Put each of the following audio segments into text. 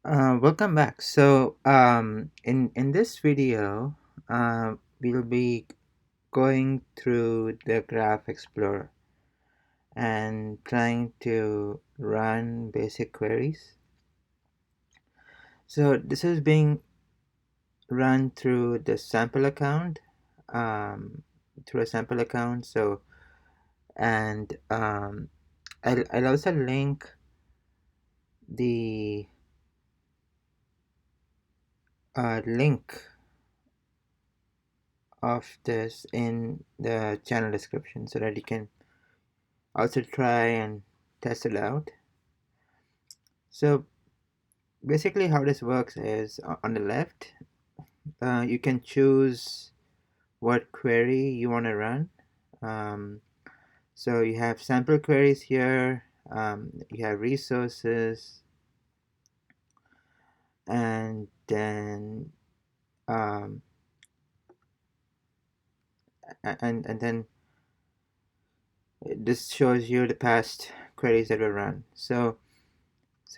Welcome back. In this video, we'll be going through the Graph Explorer and trying to run basic queries. So this is being run through the sample account, through a sample account. And I'll also link the link of this in the channel description so that you can also try and test it out. So basically how this works is on the left, you can choose what query you want to run. So you have sample queries here, you have resources, and then um, and then this shows you the past queries that were run. So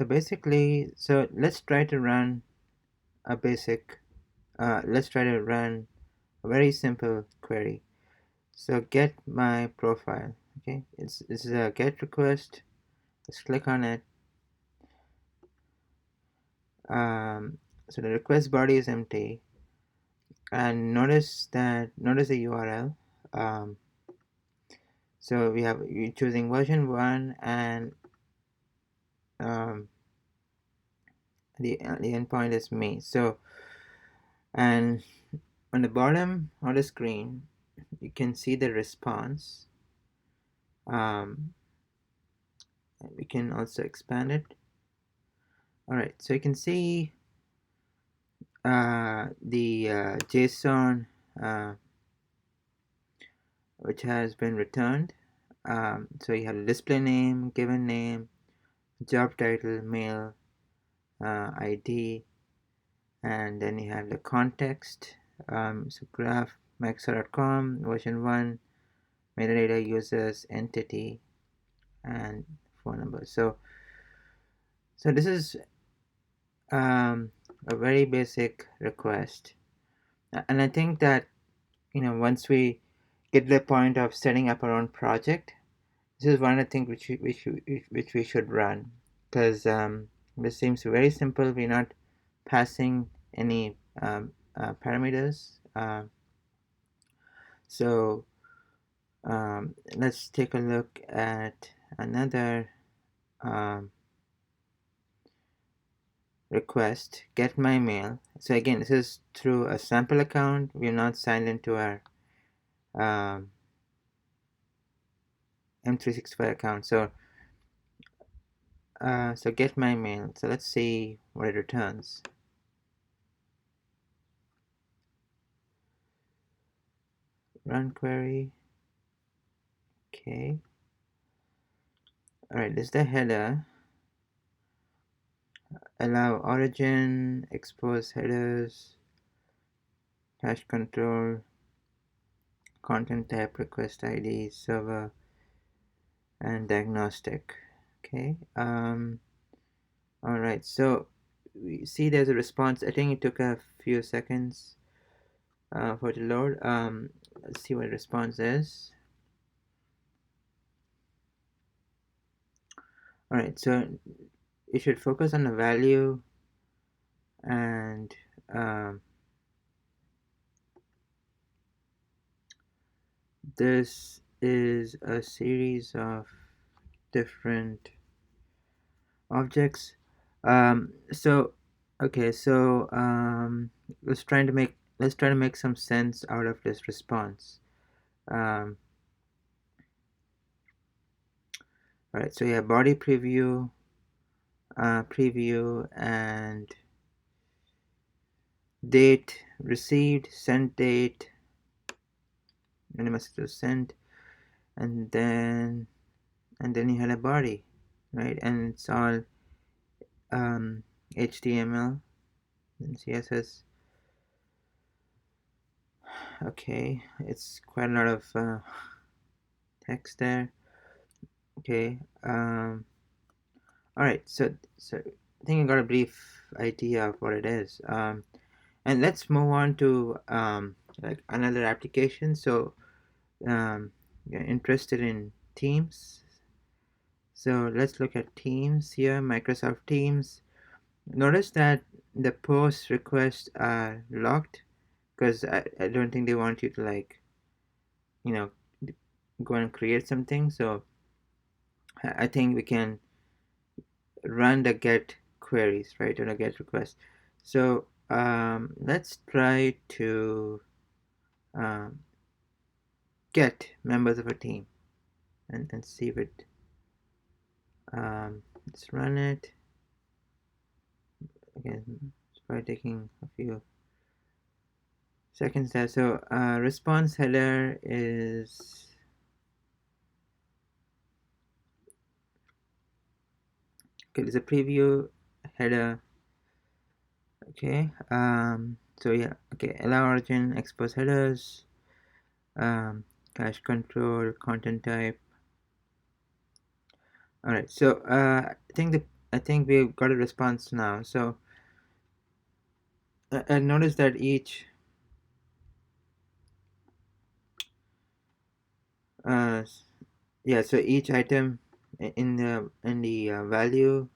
basically, let's try to run a basic let's try to run a very simple query. So get my profile. Okay, this is a get request. Let's click on it. So the request body is empty, and notice the URL. um, so you're choosing version 1, and um, the endpoint is me. And on the bottom of the screen you can see the response. We can also expand it. Alright, so you can see the JSON which has been returned. So you have the display name, given name, job title, mail, ID, and then you have the context. So graph maxer.com version 1, metadata, users, entity, and phone number. So this is a very basic request, and I think that once we get to the point of setting up our own project, this is one of the things which we should run, because this seems very simple. We're not passing any parameters. So let's take a look at another um, request, get my mail. So again, this is through a sample account. We're not signed into our um, M365 account. So get my mail. So let's see what it returns. Run query. Okay. Alright, this is the header. Allow origin, expose headers, hash control, content type, request ID, server, and diagnostic. Okay. Alright, so we see there's a response. I think it took a few seconds for it to load. Let's see what the response is. Alright, so you should focus on the value, and this is a series of different objects. So okay, so let's try to make some sense out of this response. All right, so you have body preview, and date received, sent date, when the message was sent, and then you had a body, right? And it's all HTML and CSS. Okay, it's quite a lot of text there. Okay. All right. So I think I got a brief idea of what it is. And let's move on to like another application. So you're interested in Teams. So let's look at Teams here, Microsoft Teams. Notice that the post requests are locked because I don't think they want you to, like, you know, go and create something. So I think we can run the get queries, right, or the get requests. So let's try to um, get members of a team and see if it, let's run it again. It's probably taking a few seconds there. So response header is, okay, there's a preview header. Okay, so yeah, okay, allow origin, expose headers, cache control, content type. All right, so I think we've got a response now. So notice that each yeah, so each item in the value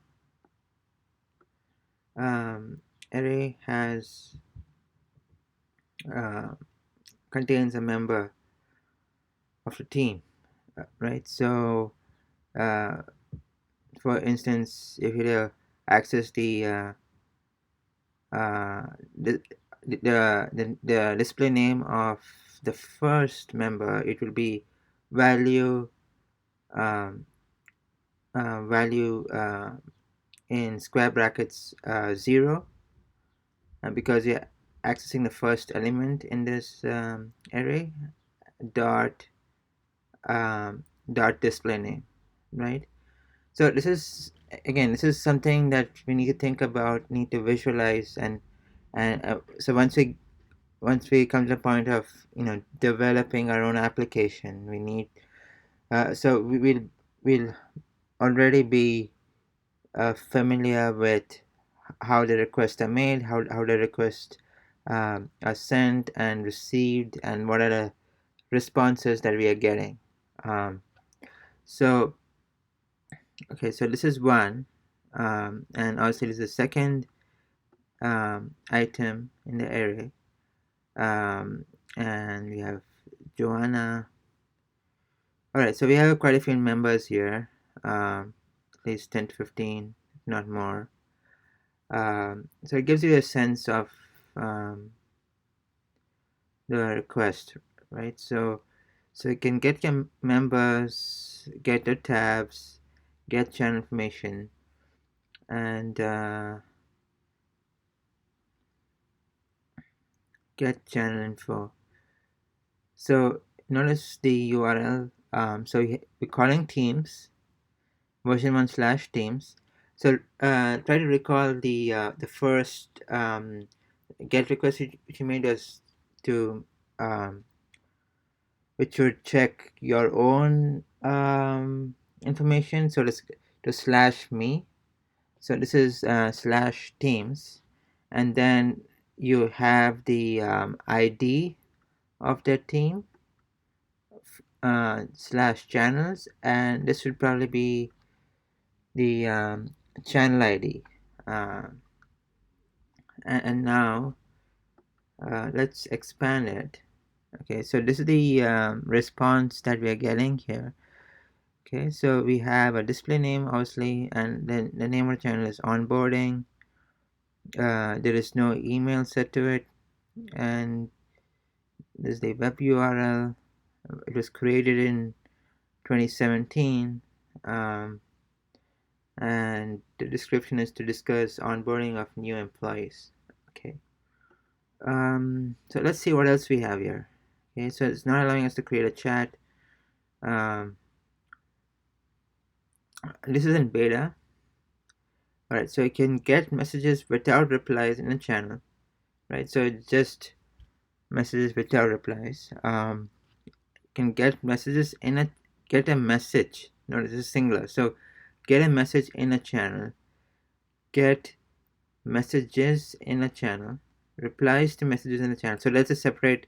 array has contains a member of the team, right? So for instance, if you access uh, the, the display name of the first member, it will be value um, value in square brackets 0, because you're accessing the first element in this array, dot dot display name, right? So this is, again, this is something that we need to think about, need to visualize, and so once we come to the point of, developing our own application, we need so we'll already be familiar with how the requests are made, how the requests are sent and received, and what are the responses that we are getting. So okay, so this is one, and also this is the second item in the array, and we have Joanna. All right, so we have quite a few members here, at least 10 to 15, if not more. So it gives you a sense of the request, right? So you can get your members, get the tabs, get channel information, and get channel info. So notice the URL. So we're calling Teams, version 1/Teams. So try to recall the first get request which you made us to, which would check your own information. So let's to slash me. So this is slash Teams, and then you have the ID of the team, slash channels, and this would probably be the channel ID. And now let's expand it. Okay, so this is the response that we are getting here. Okay, so we have a display name, obviously, and then the name of the channel is onboarding. There is no email set to it, and this is the web URL. It was created in 2017, and the description is to discuss onboarding of new employees. Okay, so let's see what else we have here. Okay, so it's not allowing us to create a chat. This is in beta. Alright, so you can get messages without replies in a channel, right? So just messages without replies. You can get messages in a get a message. No, this is singular. So get a message in a channel. Get messages in a channel, replies to messages in the channel. So let's just separate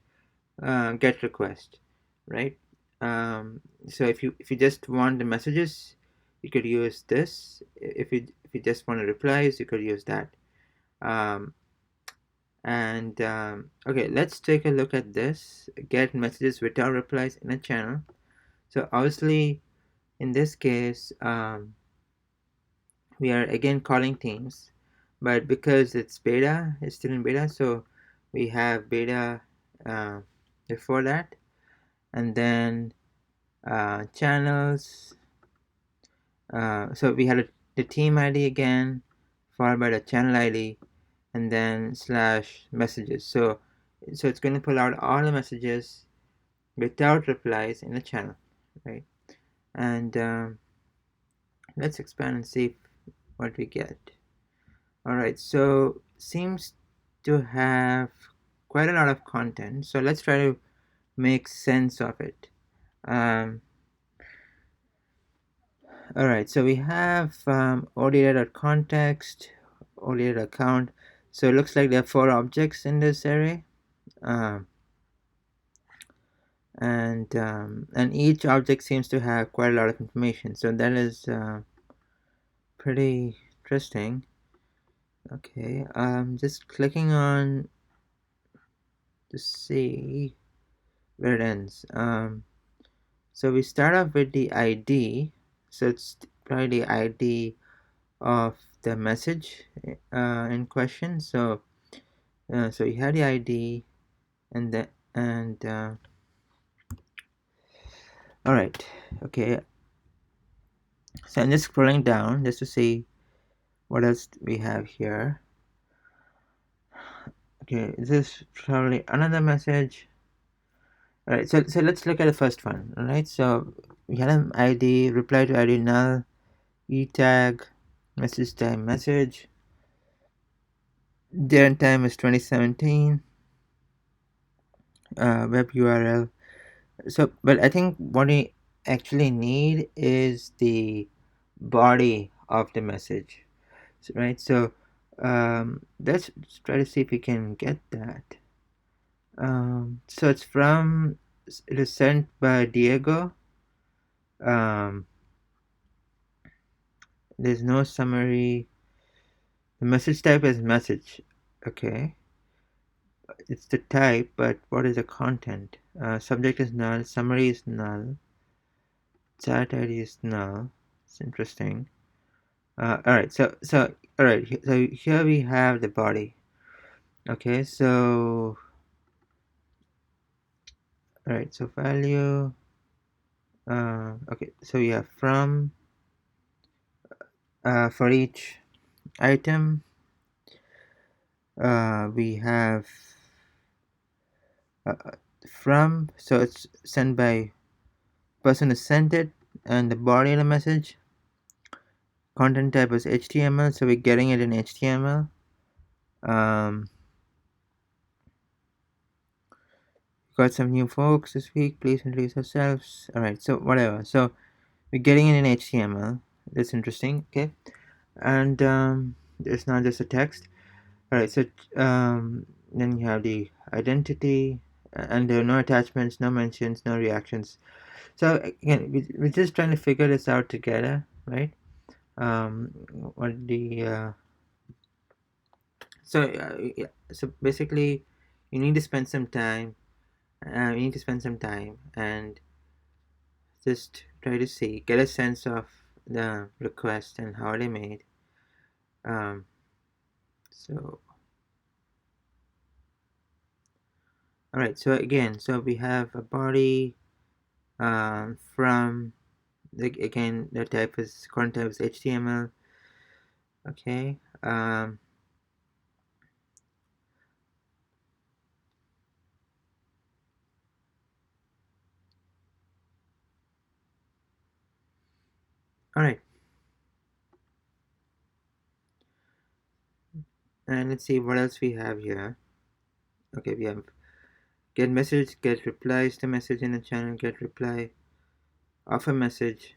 get request, right? Um, so if you just want the messages, you could use this. If you just want the replies, you could use that. Um, and Okay, let's take a look at this. Get messages without replies in a channel. So obviously, in this case, we are again calling Teams, but because it's still in beta, so we have beta uh, before that, and then channels. So we had the team ID again, followed by the channel ID, and then slash messages. So it's going to pull out all the messages without replies in the channel, right? And let's expand and see what we get. All right, so seems to have quite a lot of content. So let's try to make sense of it. All right, so we have OData.context, OData.account. So it looks like there are 4 objects in this array. Um, and each object seems to have quite a lot of information. So that is pretty interesting. Okay, just clicking on to see where it ends. So we start off with the ID. So it's probably the ID of the message in question. So you have the ID, and the and all right, okay. So I'm just scrolling down just to see what else we have here. Okay, this is probably another message. All right, so let's look at the first one. All right, so we had an ID, reply to ID null, e tag, message time message. Date time is 2017. Web URL. So, but I think what we actually need is the body of the message, right? So let's try to see if we can get that. So it is sent by Diego. There's no summary. The message type is message. Okay, it's the type, but what is the content? Subject is null, summary is null, chat ID is null. It's interesting. All right, all right, so here we have the body. Okay, so all right, so value. Okay, so yeah, from for each item, we have uh, from. So it's sent by person who sent it, and the body of the message. Content type is HTML, so we're getting it in HTML. Got some new folks this week. Please introduce yourselves. All right, so whatever. So we're getting it in HTML. That's interesting. Okay, and it's not just a text. All right, so then you have the identity, and there are no attachments, no mentions, no reactions. So again, we're just trying to figure this out together, right? What the yeah, so basically, you need to spend some time. You need to spend some time and just try to see, get a sense of the request and how they made. Um, so all right, so again, so we have a body from again the type is content type is HTML. Okay. All right, and let's see what else we have here. Okay, we have get message, get replies to message in the channel, get reply, offer message.